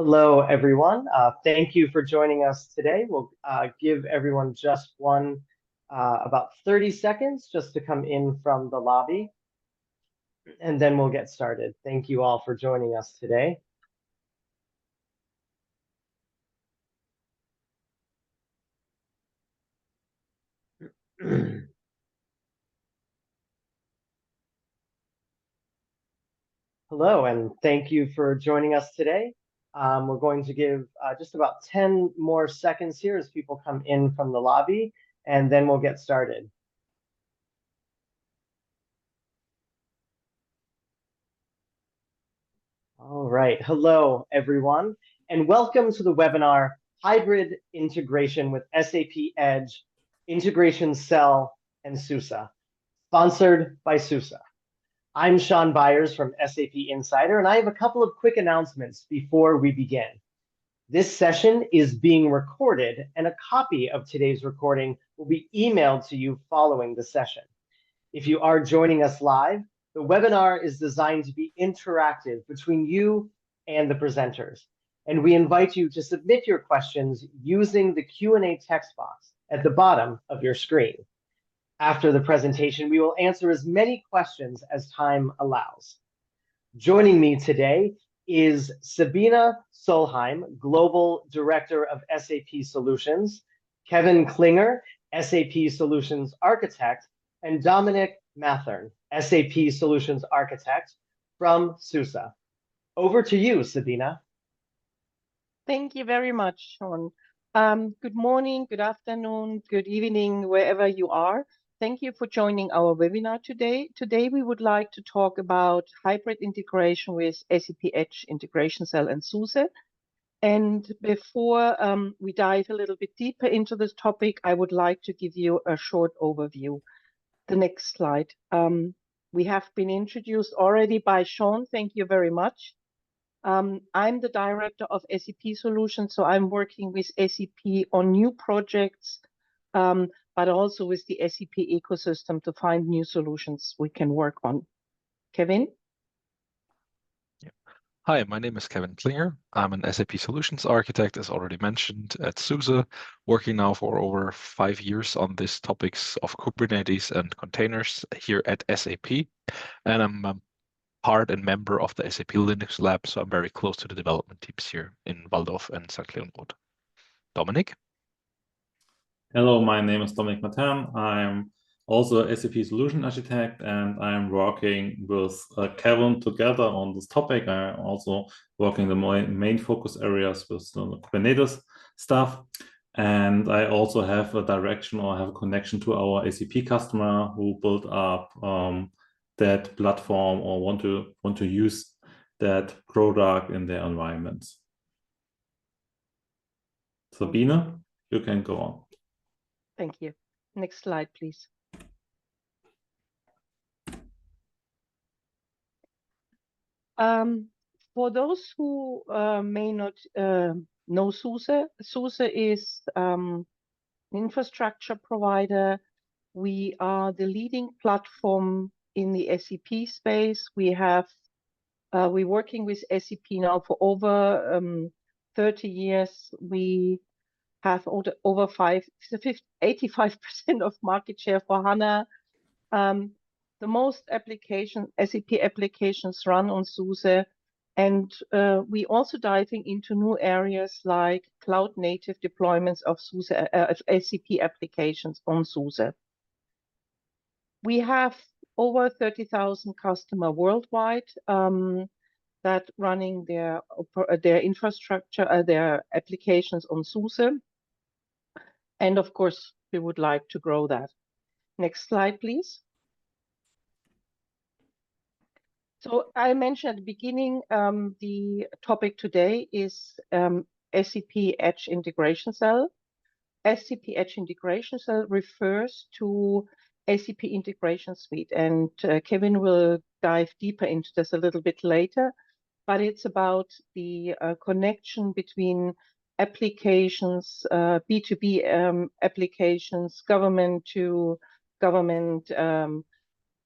Hello, everyone. Thank you for joining us today. We'll give everyone just about 30 seconds just to come in from the lobby, and then we'll get started. Thank you all for joining us today. Hello, and thank you for joining us today. We're going to give just about 10 more seconds here as people come in from the lobby, and then we'll get started. All right. Hello, everyone, and welcome to the webinar, Hybrid Integration with SAP Edge Integration Cell and SUSE, sponsored by SUSE. I'm Sean Byers from SAP Insider, and I have a couple of quick announcements before we begin. This session is being recorded, and a copy of today's recording will be emailed to you following the session. If you are joining us live, the webinar is designed to be interactive between you and the presenters, and we invite you to submit your questions using the Q&A text box at the bottom of your screen. After the presentation, we will answer as many questions as time allows. Joining me today is Sabina Solheim, Global Director of SAP Solutions, Kevin Klinger, SAP Solutions Architect, and Dominic Mathern, SAP Solutions Architect from SUSE. Over to you, Sabina. Thank you very much, Sean. Good morning, good afternoon, good evening, wherever you are. Thank you for joining our webinar today. Today, we would like to talk about hybrid integration with SAP Edge Integration Cell and SUSE. And before we dive a little bit deeper into this topic, I would like to give you a short overview. The next slide. We have been introduced already by Sean. Thank you very much. I'm the director of SAP Solutions, so I'm working with SAP on new projects, but also with the SAP ecosystem to find new solutions we can work on. Kevin? Hi, my name is Kevin Klinger. I'm an SAP Solutions Architect, as already mentioned, at SUSE, working now for over 5 years on these topics of Kubernetes and containers here at SAP. And I'm a part and member of the SAP Linux Lab, so I'm very close to the development teams here in Waldorf and St. Leonrod. Dominic? Hello, my name is Dominic Mathern. I'm also a SAP Solution Architect, and I'm working with Kevin together on this topic. I'm also working the main focus areas with the Kubernetes stuff. And I also have a direction or have a connection to our SAP customer who built up that platform or want to use that product in their environments. Sabina, you can go on. Thank you. Next slide, please. For those who may not know SUSE, SUSE is an infrastructure provider. We are the leading platform in the SAP space. we're working with SAP now for over 30 years. We have over 85% of market share for HANA. The most SAP applications run on SUSE, and we also diving into new areas like cloud native deployments of SUSE, SAP applications on SUSE. We have over 30,000 customers worldwide that running their infrastructure, their applications on SUSE. And of course, we would like to grow that. Next slide, please. So I mentioned at the beginning, the topic today is SAP Edge Integration Cell. SAP Edge Integration Cell refers to SAP Integration Suite, and Kevin will dive deeper into this a little bit later, but it's about the connection between applications, B2B applications, government to government,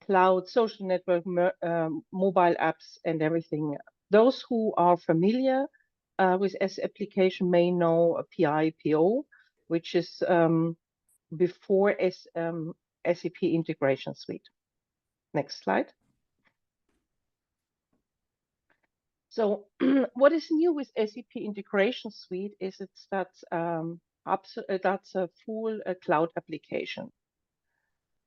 cloud, social network, mobile apps, and everything. Those who are familiar with S application may know a PIPO, which is before SAP Integration Suite. Next slide. So what is new with SAP Integration Suite is that's a full cloud application.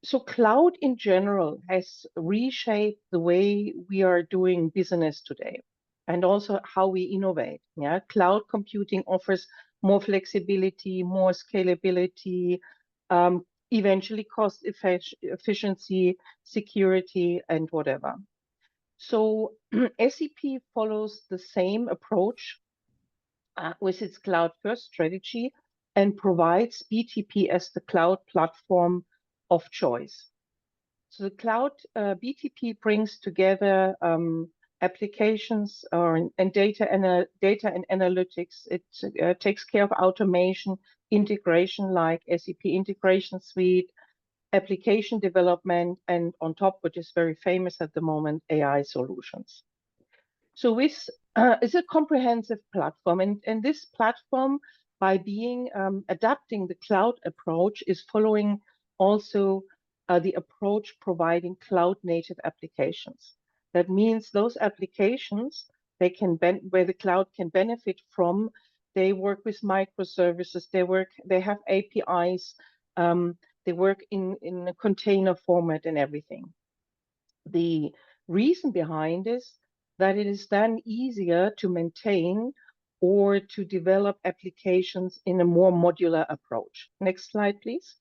So cloud in general has reshaped the way we are doing business today and also how we innovate. Yeah, cloud computing offers more flexibility, more scalability, eventually cost efficiency, security, and whatever. So SAP follows the same approach with its cloud-first strategy and provides BTP as the cloud platform of choice. So the cloud BTP brings together applications and data and analytics. It takes care of automation, integration like SAP Integration Suite, application development, and on top, which is very famous at the moment, AI solutions. So with it's a comprehensive platform, and this platform, by being adapting the cloud approach, is following also the approach providing cloud-native applications. That means those applications where the cloud can benefit from. They work with microservices. They have APIs. They work in a container format and everything. The reason behind this that it is then easier to maintain or to develop applications in a more modular approach. Next slide, please.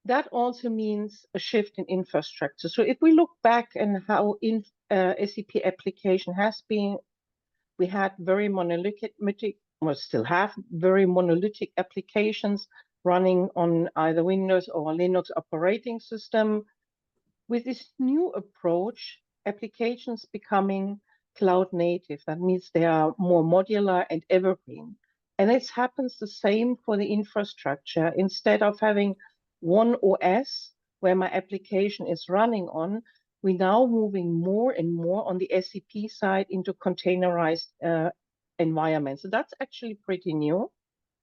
That also means a shift in infrastructure. So if we look back and how SAP application has been, we had very monolithic, or still have very monolithic applications running on either Windows or Linux operating system. With this new approach, applications becoming cloud native. That means they are more modular and evergreen. And it happens the same for the infrastructure. Instead of having one OS where my application is running on, we're now moving more and more on the SAP side into containerized environments. So that's actually pretty new.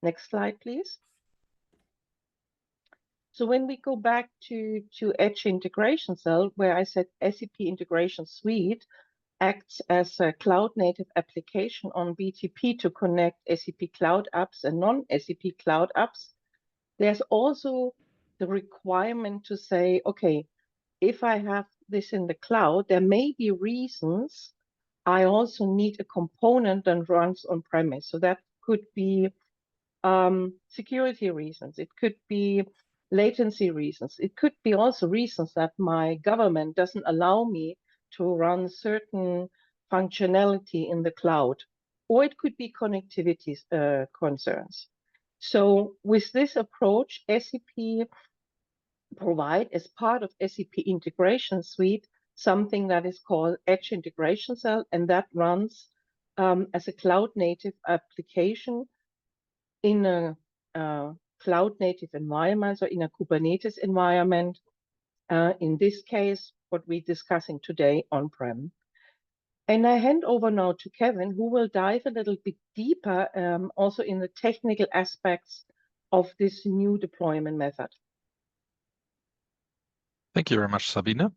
Next slide, please. So when we go back to Edge Integration Cell, where I said SAP Integration Suite acts as a cloud-native application on BTP to connect SAP Cloud apps and non-SAP Cloud apps, there's also the requirement to say, okay, if I have this in the cloud, there may be reasons I also need a component that runs on-premise. So that could be security reasons. It could be latency reasons. It could be also reasons that my government doesn't allow me to run certain functionality in the cloud, or it could be connectivity concerns. So with this approach, SAP provide as part of SAP Integration Suite something that is called Edge Integration Cell, and that runs as a cloud-native application in a cloud-native environment, or in a Kubernetes environment. In this case, what we're discussing today on-prem. And I hand over now to Kevin, who will dive a little bit deeper also in the technical aspects of this new deployment method. Thank you very much, Sabine.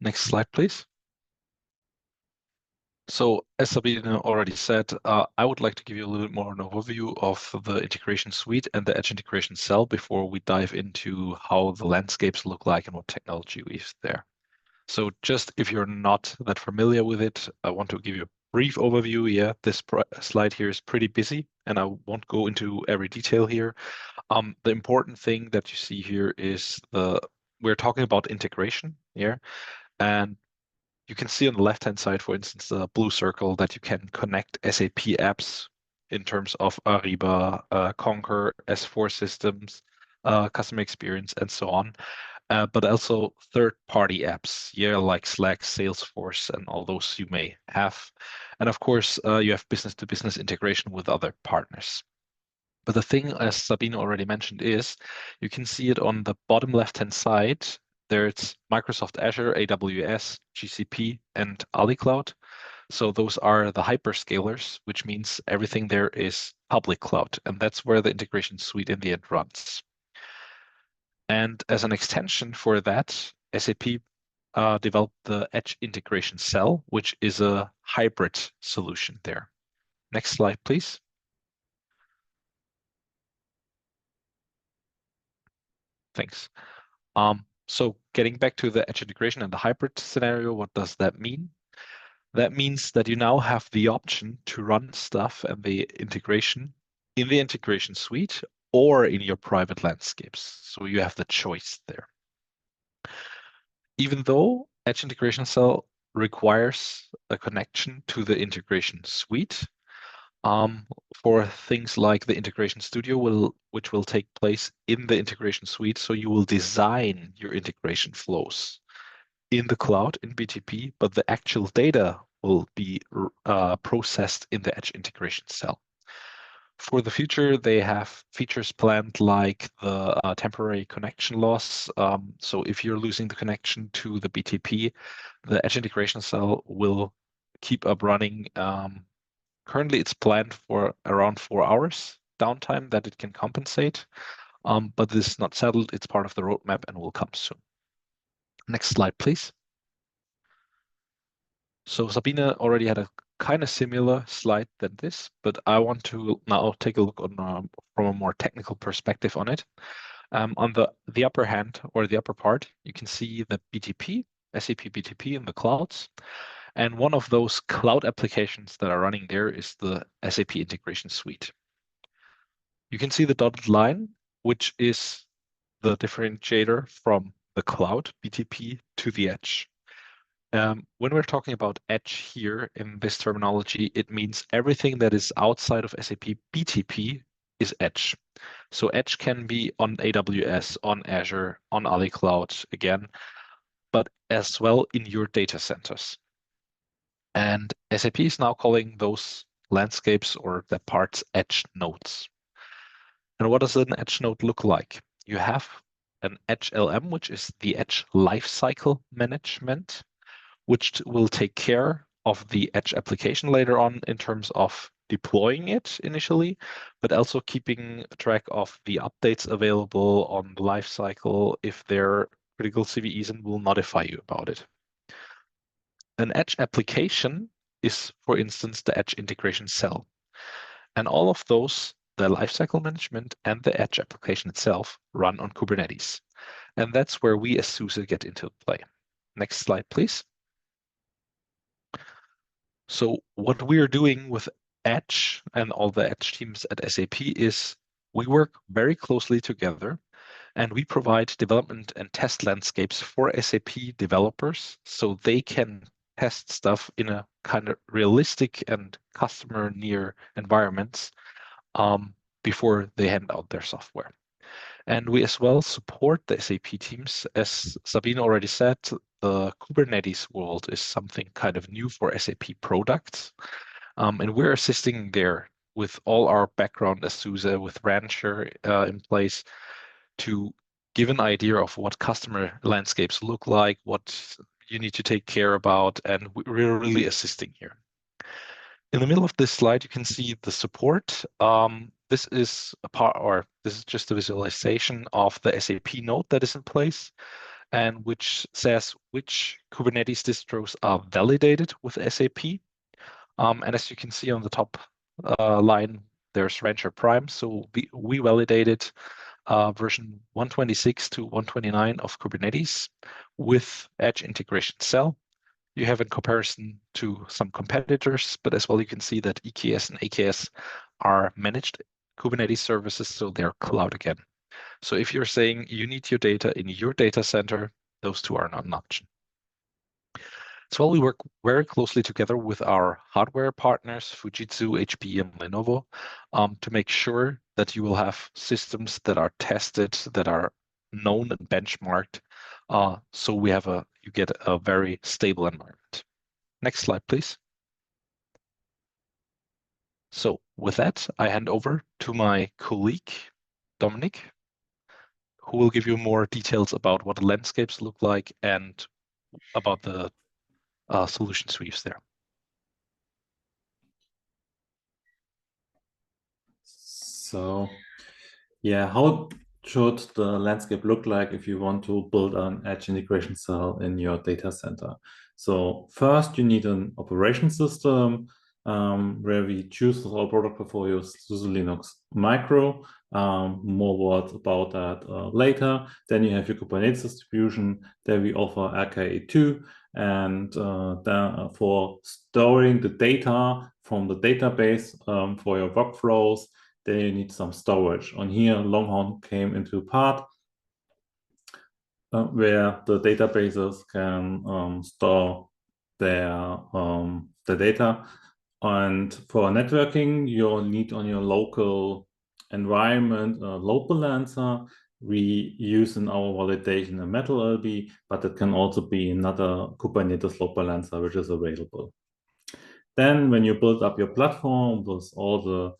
Next slide, please. So as Sabine already said, I would like to give you a little bit more an overview of the integration suite and the Edge Integration Cell before we dive into how the landscapes look like and what technology we use there. So just if you're not that familiar with it, I want to give you a brief overview. Yeah, this slide here is pretty busy and I won't go into every detail here. The important thing that you see here is we're talking about integration here, and you can see on the left-hand side, for instance, the blue circle that you can connect SAP apps in terms of Ariba, Concur, S4 systems, customer experience, and so on. But also third-party apps, yeah, like Slack, Salesforce, and all those you may have. And of course, you have business-to-business integration with other partners. But the thing, as Sabine already mentioned, is you can see it on the bottom left-hand side. There's Microsoft Azure, AWS, GCP, and AliCloud. So those are the hyperscalers, which means everything there is public cloud, and that's where the integration suite in the end runs. And as an extension for that, SAP developed the Edge Integration Cell, which is a hybrid solution there. Next slide, please. Thanks. So getting back to the Edge integration and the hybrid scenario, what does that mean? That means that you now have the option to run stuff and the integration in the integration suite or in your private landscapes. So you have the choice there. Even though Edge Integration Cell requires a connection to the integration suite, for things like the Integration Studio, which will take place in the integration suite. So you will design your integration flows in the cloud in BTP, but the actual data will be processed in the Edge Integration Cell. For the future, they have features planned like the temporary connection loss. So if you're losing the connection to the BTP, the Edge Integration Cell will keep up running. Currently, it's planned for around 4 hours downtime that it can compensate, but this is not settled. It's part of the roadmap and will come soon. Next slide, please. So Sabine already had a kind of similar slide than this, but I want to now take a look on from a more technical perspective on it. On the upper hand or the upper part, you can see the BTP, SAP BTP in the clouds. And one of those cloud applications that are running there is the SAP Integration Suite. You can see the dotted line, which is the differentiator from the cloud BTP to the edge. When we're talking about edge here in this terminology, it means everything that is outside of SAP BTP is edge. So edge can be on AWS, on Azure, on AliCloud again, but as well in your data centers. And SAP is now calling those landscapes or the parts edge nodes. And what does an edge node look like? You have an edge LM, which is the edge lifecycle management, which will take care of the edge application later on in terms of deploying it initially, but also keeping track of the updates available on the lifecycle if they're critical CVEs and will notify you about it. An edge application is, for instance, the Edge Integration Cell. And all of those, the lifecycle management and the Edge application itself, run on Kubernetes. And that's where we as SUSE get into play. Next slide, please. So what we are doing with Edge and all the Edge teams at SAP is we work very closely together and we provide development and test landscapes for SAP developers so they can test stuff in a kind of realistic and customer near environments before they hand out their software. And we as well support the SAP teams. As Sabine already said, the Kubernetes world is something kind of new for SAP products. And we're assisting there with all our background as SUSE with Rancher in place to give an idea of what customer landscapes look like, what you need to take care about, and we're really assisting here. In the middle of this slide, you can see the support. This is a part, or this is just a visualization of the SAP node that is in place, and which says which Kubernetes distros are validated with SAP. And as you can see on the top line, there's Rancher Prime. So we validated version 126 to 129 of Kubernetes with Edge Integration Cell. You have in comparison to some competitors, but as well you can see that EKS and AKS are managed Kubernetes services, so they're cloud again. So if you're saying you need your data in your data center, those two are not an option. As well, we work very closely together with our hardware partners, Fujitsu, HP, and Lenovo, to make sure that you will have systems that are tested, that are known and benchmarked, so you get a very stable environment. Next slide, please. So with that, I hand over to my colleague, Dominic, who will give you more details about what the landscapes look like and about the solutions we use there. So yeah, how should the landscape look like if you want to build an Edge Integration Cell in your data center? So first you need an operation system where we choose our product portfolio SUSE Linux Micro. More words about that later. Then you have your Kubernetes distribution. There we offer RKE2, and then for storing the data from the database for your workflows, then you need some storage. On here, Longhorn came into part where the databases can store their the data. And for networking, you'll need on your local environment a load balancer. We use in our validation a Metal LB, but it can also be another Kubernetes load balancer which is available. Then when you build up your platform with all the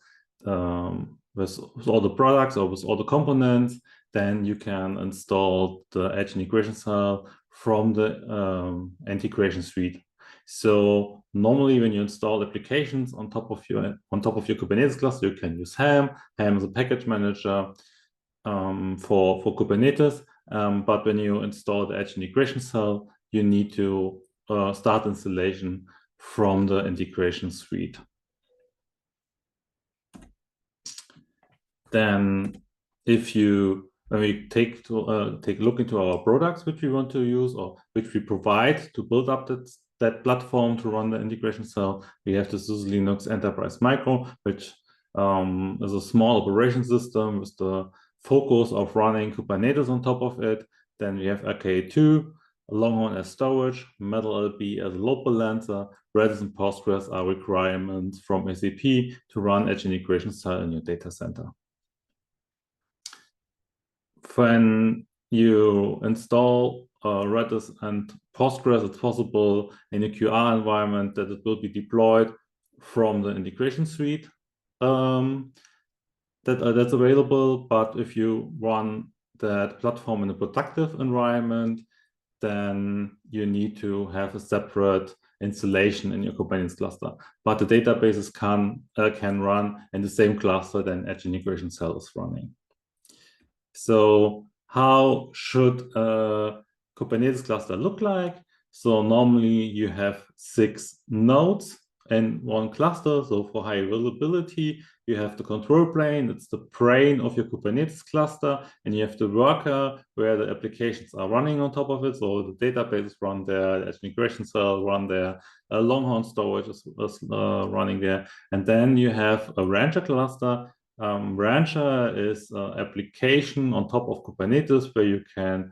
products or with all the components, then you can install the Edge Integration Cell from the Integration Suite. So normally when you install applications on top of your Kubernetes cluster, you can use Helm. Helm is a package manager for Kubernetes. But when you install the Edge Integration Cell, you need to start installation from the Integration Suite. Then when we take a look into our products which we want to use or which we provide to build up that platform to run the integration cell, we have the SUSE Linux Enterprise Micro, which is a small operation system with the focus of running Kubernetes on top of it. Then we have RKE2, Longhorn as storage, Metal LB as a load balancer, Redis and Postgres are requirements from SAP to run Edge Integration Cell in your data center. When you install Redis and Postgres, it's possible in a QR environment that it will be deployed from the integration suite that's available. But if you run that platform in a productive environment, then you need to have a separate installation in your Kubernetes cluster. But the databases can run in the same cluster than Edge Integration Cell is running. So how should a Kubernetes cluster look like? So normally you have 6 nodes in one cluster. So for high availability, you have the control plane. It's the brain of your Kubernetes cluster. And you have the worker where the applications are running on top of it. So the databases run there, the Edge Integration Cell run there, Longhorn storage is running there. And then you have a Rancher cluster. Rancher is an application on top of Kubernetes where you can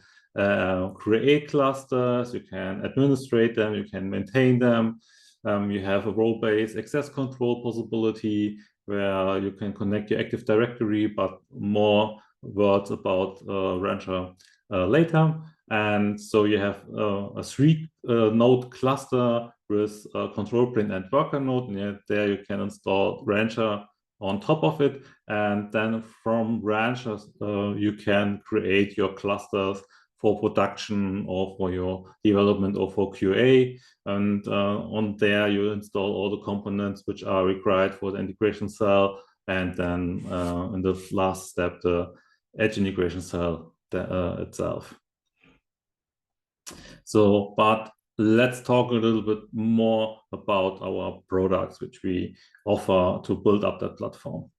create clusters, you can administrate them, you can maintain them. You have a role-based access control possibility where you can connect your Active Directory, but more words about Rancher later. And so you have a 3-node cluster with control plane and worker node, and there you can install Rancher on top of it, and then from Rancher you can create your clusters for production or for your development or for QA, and on there you install all the components which are required for the integration cell, and then in the last step the Edge Integration Cell itself. So, but let's talk a little bit more about our products which we offer to build up that platform.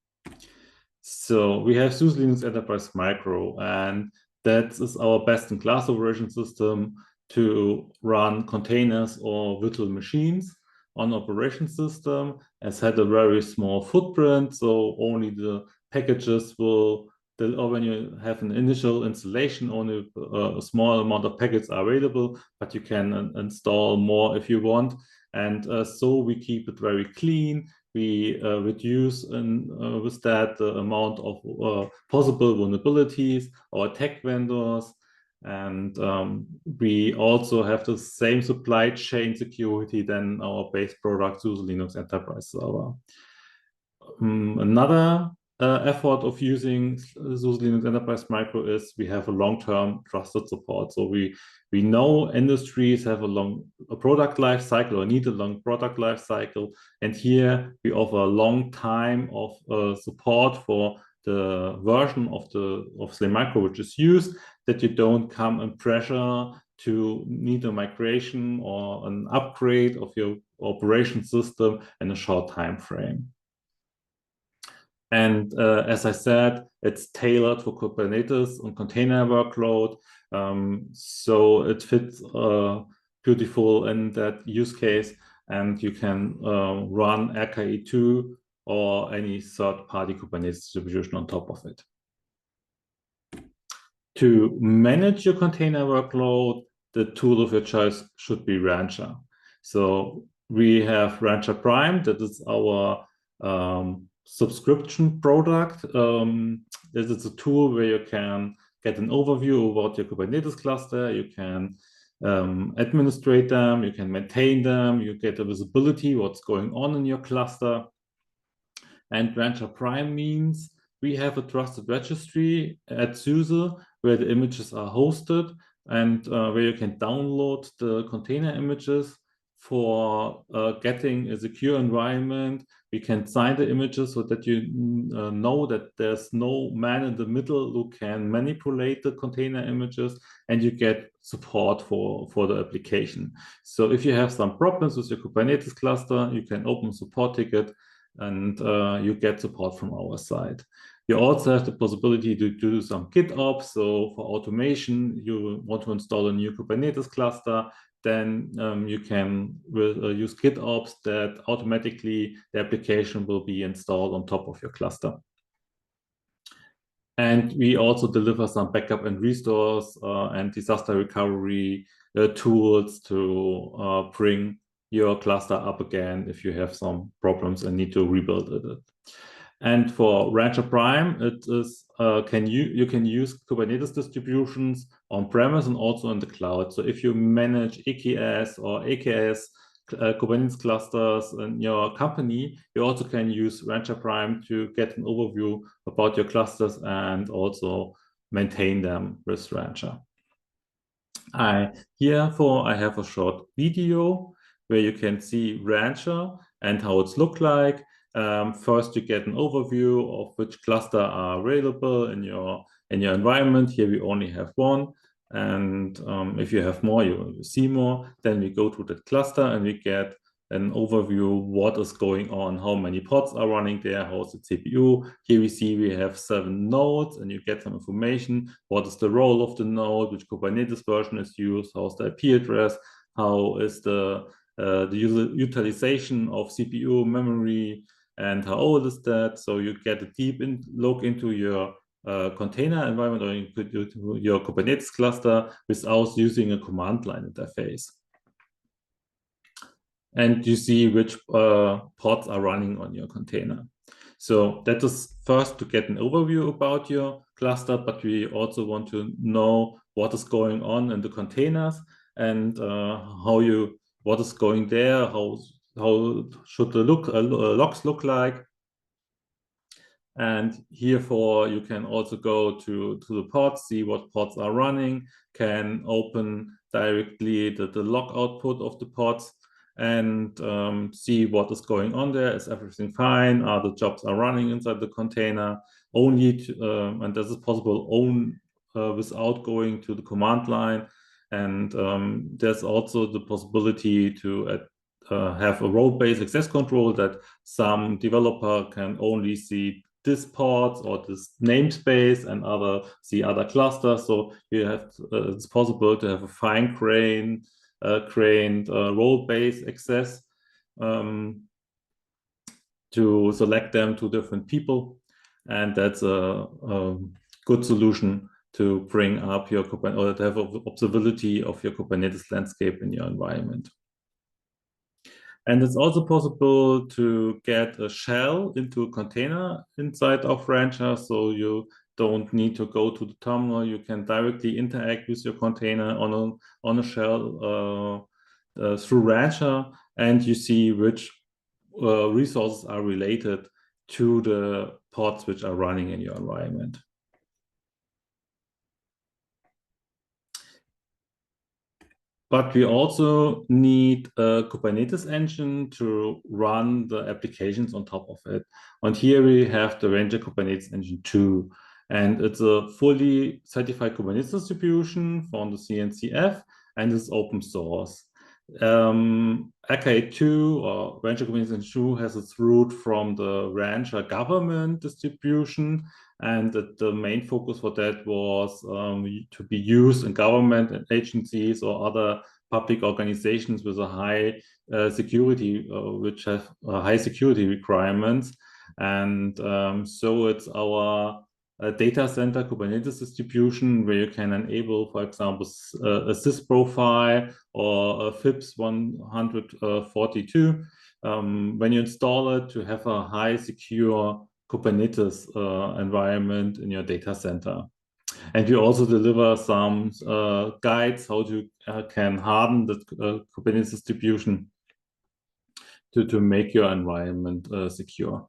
So we have SUSE Linux Enterprise Micro, and that is our best-in-class operation system to run containers or virtual machines on operation system. It's had a very small footprint, so only the packages will, or when you have an initial installation, only a small amount of packets are available, but you can install more if you want. And so we keep it very clean. We reduce with that the amount of possible vulnerabilities or attack vendors. And we also have the same supply chain security than our base product, SUSE Linux Enterprise Server. Another effort of using SUSE Linux Enterprise Micro is we have a long-term trusted support. So we know industries have a product life cycle or need a long product life cycle, and here we offer a long time of support for the version of the micro which is used, that you don't come in pressure to need a migration or an upgrade of your operation system in a short time frame. And as I said, it's tailored for Kubernetes and container workload. So it fits beautiful in that use case, and you can run RKE2 or any third-party Kubernetes distribution on top of it. To manage your container workload, the tool of your choice should be Rancher. So we have Rancher Prime, that is our subscription product. This is a tool where you can get an overview about your Kubernetes cluster. You can administrate them, you can maintain them, you get a visibility what's going on in your cluster. And Rancher Prime means we have a trusted registry at SUSE where the images are hosted and where you can download the container images for getting a secure environment. We can sign the images so that you know that there's no man in the middle who can manipulate the container images, and you get support for the application. So if you have some problems with your Kubernetes cluster, you can open a support ticket and you get support from our side. You also have the possibility to do some GitOps. So for automation, you want to install a new Kubernetes cluster, then you can use GitOps that automatically the application will be installed on top of your cluster. And we also deliver some backup and restores and disaster recovery tools to bring your cluster up again if you have some problems and need to rebuild it. And for Rancher Prime, it is you can use Kubernetes distributions on premise and also in the cloud. So if you manage EKS or AKS Kubernetes clusters in your company, you also can use Rancher Prime to get an overview about your clusters and also maintain them with Rancher. I have a short video where you can see Rancher and how it's look like. First, you get an overview of which cluster are available in your environment. Here we only have one, and if you have more, you see more. Then we go to that cluster and we get an overview what is going on, how many pods are running there, how's the CPU. Here we see we have 7 nodes, and you get some information. What is the role of the node? Which Kubernetes version is used? How's the IP address? How is the utilization of CPU memory? And how old is that? So you get a deep look into your container environment or your Kubernetes cluster without using a command line interface. And you see which pods are running on your container. So that is first to get an overview about your cluster, but we also want to know what is going on in the containers and what is going there, how should the logs look like. And herefore, you can also go to the pods, see what pods are running, can open directly the log output of the pods and see what is going on there. Is everything fine? Are the jobs are running inside the container? And this is possible without going to the command line. And there's also the possibility to have a role-based access control that some developer can only see this pod or this namespace and see other clusters. So you have it's possible to have a fine-grained role-based access to select them to different people, and that's a good solution to bring up your Kubernetes or to have observability of your Kubernetes landscape in your environment. And it's also possible to get a shell into a container inside of Rancher, so you don't need to go to the terminal. You can directly interact with your container on a shell through Rancher, and you see which resources are related to the pods which are running in your environment. But we also need a Kubernetes engine to run the applications on top of it. And here we have the Ranger Kubernetes Engine 2. And it's a fully certified Kubernetes distribution from the CNCF, and it's open source. RK2 or Ranger Kubernetes Engine 2 has its root from the Ranger government distribution, and the main focus for that was to be used in government agencies or other public organizations with a high security, which have high security requirements. And so it's our data center Kubernetes distribution where you can enable, for example, a SIS profile or a FIPS 142 when you install it to have a high secure Kubernetes environment in your data center. And we also deliver some guides how to can harden the Kubernetes distribution to make your environment secure.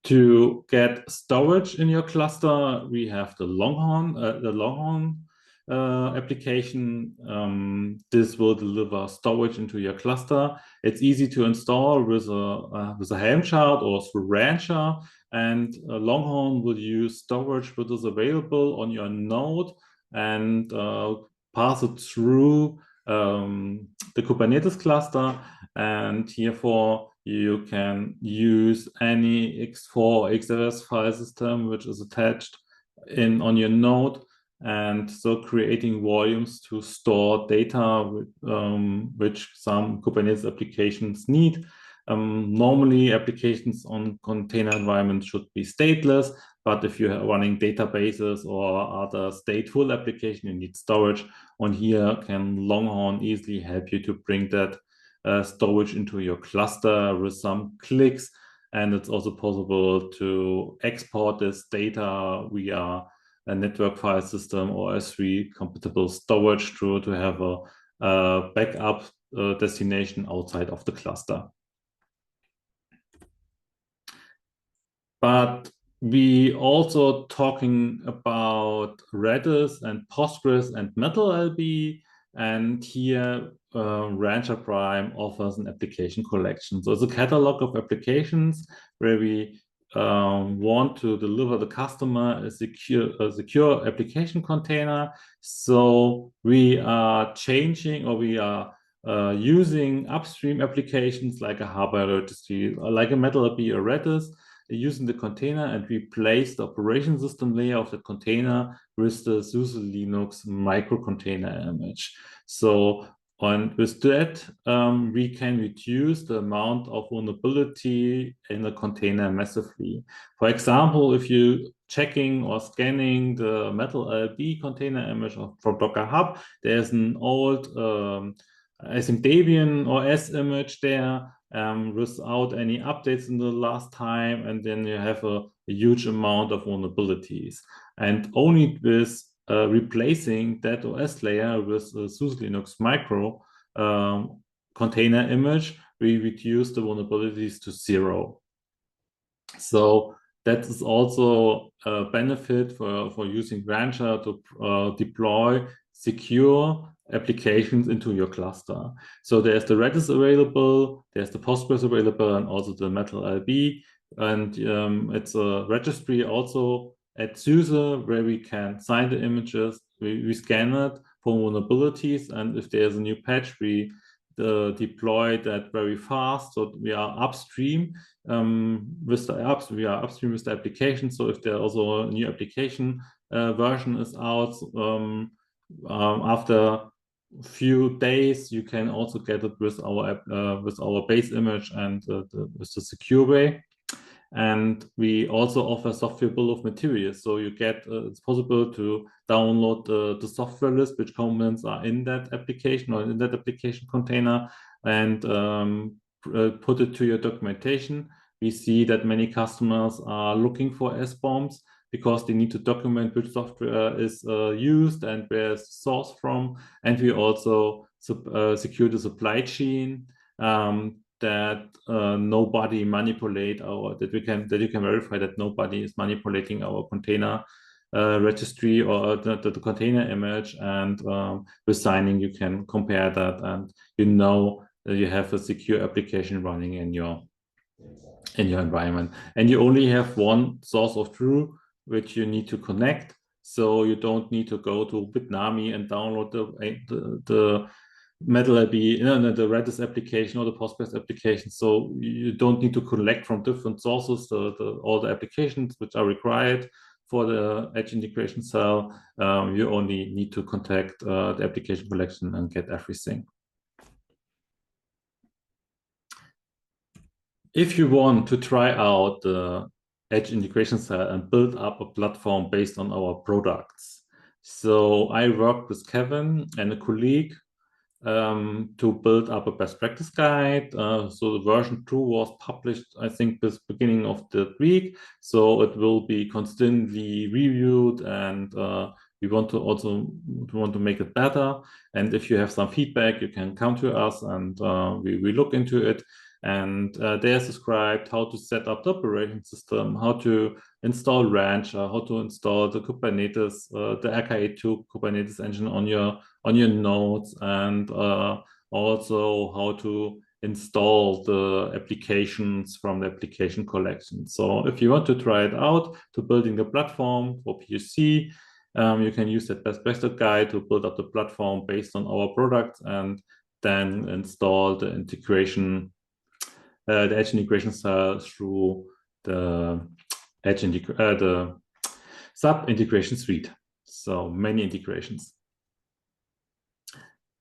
To get storage in your cluster, we have the Longhorn application. This will deliver storage into your cluster. It's easy to install with a Helm chart or through Rancher, and Longhorn will use storage that is available on your node and pass it through the Kubernetes cluster, and therefore you can use any X4 or XFS file system which is attached on your node, and so creating volumes to store data which some Kubernetes applications need. Normally applications on container environments should be stateless, but if you're running databases or other stateful application, you need storage. On here can Longhorn easily help you to bring that storage into your cluster with some clicks. And it's also possible to export this data via a network file system or S3 compatible storage to have a backup destination outside of the cluster. But we also talking about Redis and Postgres and MetalLB, and here Rancher Prime offers an application collection. So it's a catalog of applications where we want to deliver the customer a secure application container. So we are changing, or we are using upstream applications like a hardware registry, like a MetalLB or Redis, using the container, and replace the operation system layer of the container with the SUSE Linux microcontainer image. So with that, we can reduce the amount of vulnerability in the container massively. For example, if you checking or scanning the MetalLB container image from Docker Hub, there's an old I think Debian OS image there without any updates in the last time, and then you have a huge amount of vulnerabilities. And only with replacing that OS layer with a SUSE Linux micro container image, we reduce the vulnerabilities to 0. So that is also a benefit for using Rancher to deploy secure applications into your cluster. So there's the Redis available, there's the Postgres available, and also the MetalLB. And it's a registry also at SUSE where we can sign the images, we scan it for vulnerabilities, and if there's a new patch, we deploy that very fast. So we are upstream with the apps, we are upstream with the application. So if there also a new application version is out, after a few days, you can also get it with our base image and with the secure way. And we also offer software bill of materials. So you get, it's possible to download the software list, which components are in that application or in that application container, and put it to your documentation. We see that many customers are looking for SBOMs because they need to document which software is used and where it's sourced from. And we also secure the supply chain, that nobody manipulate that you can verify that nobody is manipulating our container registry or the container image, and with signing you can compare that, and you know that you have a secure application running in your environment, and you only have one source of truth which you need to connect. So you don't need to go to Bitnami and download the MetalLB, the Redis application or the Postgres application. So you don't need to collect from different sources all the applications which are required for the Edge Integration Cell. You only need to contact the application collection and get everything. If you want to try out the Edge Integration Cell and build up a platform based on our products, so I worked with Kevin and a colleague to build up a best practice guide. So the version 2 was published, I think, this beginning of the week. So it will be constantly reviewed, and we want to make it better. And if you have some feedback, you can come to us, and we look into it. And there's described how to set up the operating system, how to install Rancher, how to install the Kubernetes, the RKE2 Kubernetes engine on your nodes, and also how to install the applications from the application collection. So if you want to try it out to building the platform for POC, you can use that best practice guide to build up the platform based on our products, and then install the Edge Integration Cell through the the SAP Integration Suite. So many integrations.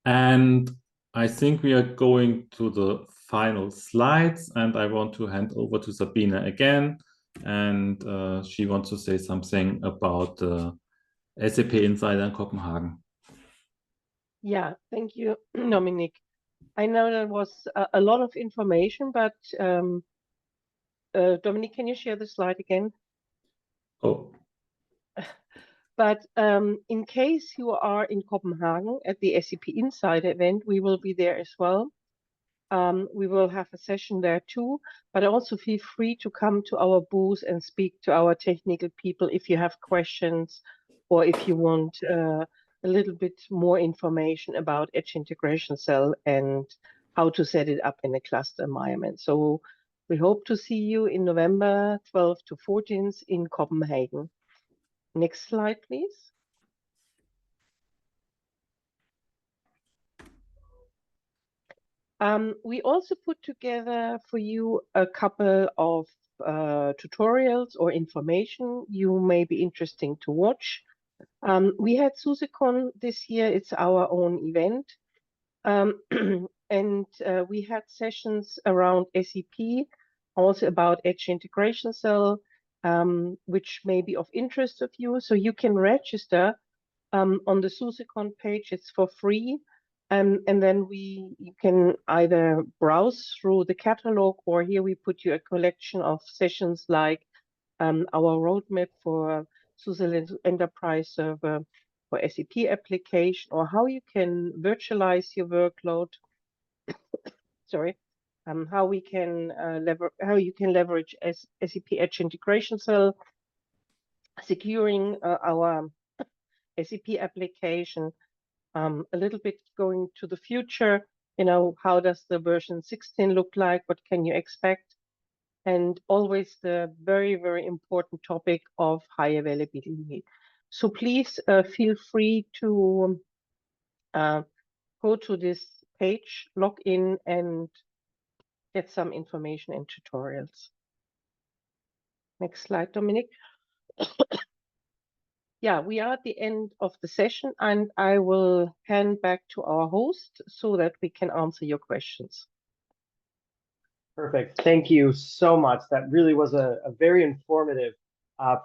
And I think we are going to the final slides, and I want to hand over to Sabine again, and she wants to say something about the SAP Insider in Copenhagen. Yeah, thank you, Dominic. I know that was a lot of information, but Dominic, can you share the slide again? Oh. But in case you are in Copenhagen at the SAP Insider event, we will be there as well. We will have a session there too, but also feel free to come to our booth and speak to our technical people if you have questions, or if you want a little bit more information about Edge Integration Cell and how to set it up in a cluster environment. So we hope to see you in November 12th to 14th in Copenhagen. Next slide, please. We also put together for you a couple of tutorials or information you may be interesting to watch. We had SUSECon this year. It's our own event. And we had sessions around SAP, also about Edge Integration Cell, which may be of interest of you. So you can register on the SUSECon page. It's for free. And then you can either browse through the catalog, or here we put you a collection of sessions like our roadmap for SUSE Enterprise Server for SAP application, or how you can virtualize your workload. Sorry, how you can leverage SAP Edge Integration Cell, securing our SAP application. A little bit going to the future, how does the version 16 look like? What can you expect? And always the very, very important topic of high availability. So please feel free to go to this page, log in, and get some information and tutorials. Next slide, Dominic. Yeah, we are at the end of the session, and I will hand back to our host so that we can answer your questions. Perfect. Thank you so much. That really was a very informative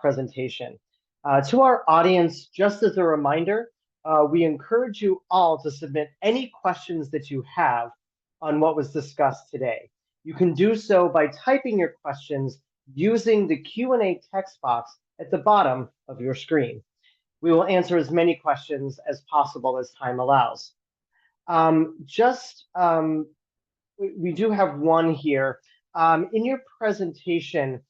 presentation. To our audience, just as a reminder, we encourage you all to submit any questions that you have on what was discussed today. You can do so by typing your questions using the Q&A text box at the bottom of your screen. We will answer as many questions as possible as time allows. We do have one here. In your presentation,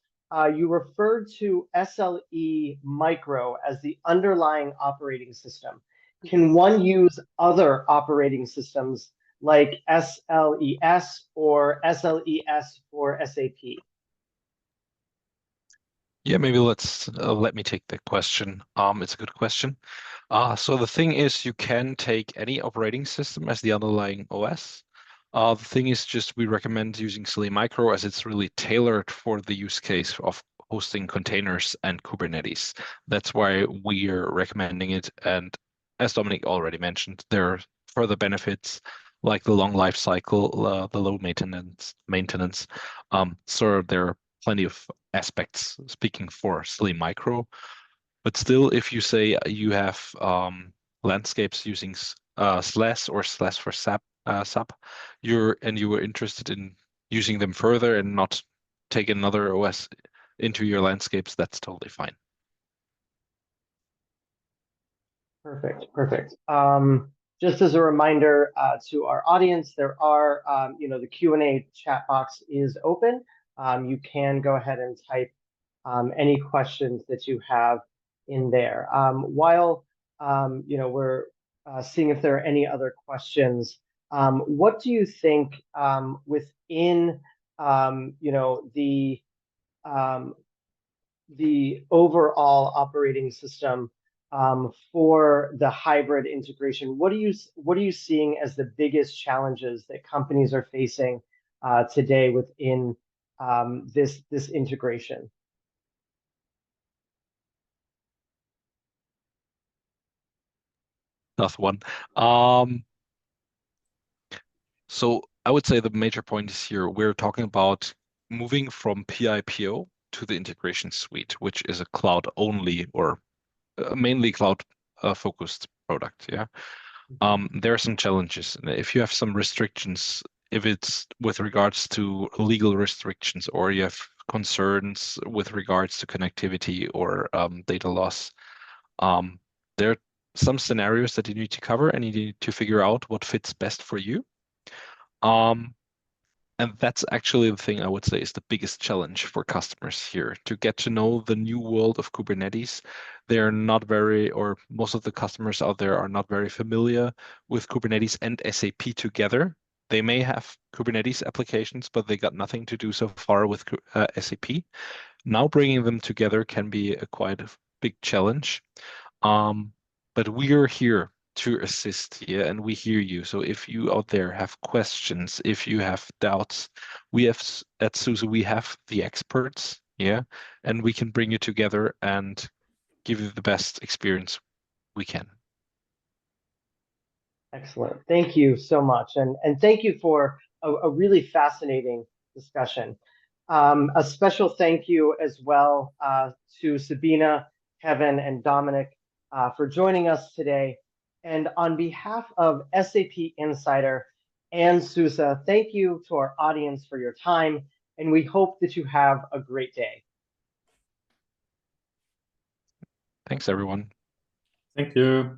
you referred to SLE Micro as the underlying operating system. Can one use other operating systems like SLES or SLES for SAP? Yeah, maybe let me take the question. It's a good question. So the thing is, you can take any operating system as the underlying OS. The thing is just we recommend using SLE Micro as it's really tailored for the use case of hosting containers and Kubernetes. That's why we are recommending it. And as Dominic already mentioned, there are further benefits like the long life cycle, the low maintenance. So there are plenty of aspects speaking for SLE Micro. But still, if you say you have landscapes using SLES or SLES for SAP, you were interested in using them further and not take another OS into your landscapes, that's totally fine. Perfect. Just as a reminder to our audience, there are, the Q&A chat box is open. You can go ahead and type any questions that you have in there. While we're seeing if there are any other questions, what do you think within the overall operating system for the hybrid integration? What are you seeing as the biggest challenges that companies are facing today within this integration? Tough one. So I would say the major point is here, we're talking about moving from PIPO to the integration suite, which is a cloud only or mainly cloud focused product. Yeah. There are some challenges. If you have some restrictions, if it's with regards to legal restrictions, or you have concerns with regards to connectivity or data loss, there are some scenarios that you need to cover and you need to figure out what fits best for you. And that's actually the thing I would say is the biggest challenge for customers here, to get to know the new world of Kubernetes. They're not very, or most of the customers out there are not very familiar with Kubernetes and SAP together. They may have Kubernetes applications, but they got nothing to do so far with SAP. Now bringing them together can be a quite a big challenge. But we are here to assist here, and we hear you. So if you out there have questions, if you have doubts, we have at SUSE, we have the experts, yeah, and we can bring you together and give you the best experience we can. Excellent. Thank you so much. And thank you for a really fascinating discussion. A special thank you as well to Sabina, Kevin, and Dominic for joining us today. And on behalf of SAP Insider and SUSE, thank you to our audience for your time, and we hope that you have a great day. Thanks, everyone. Thank you.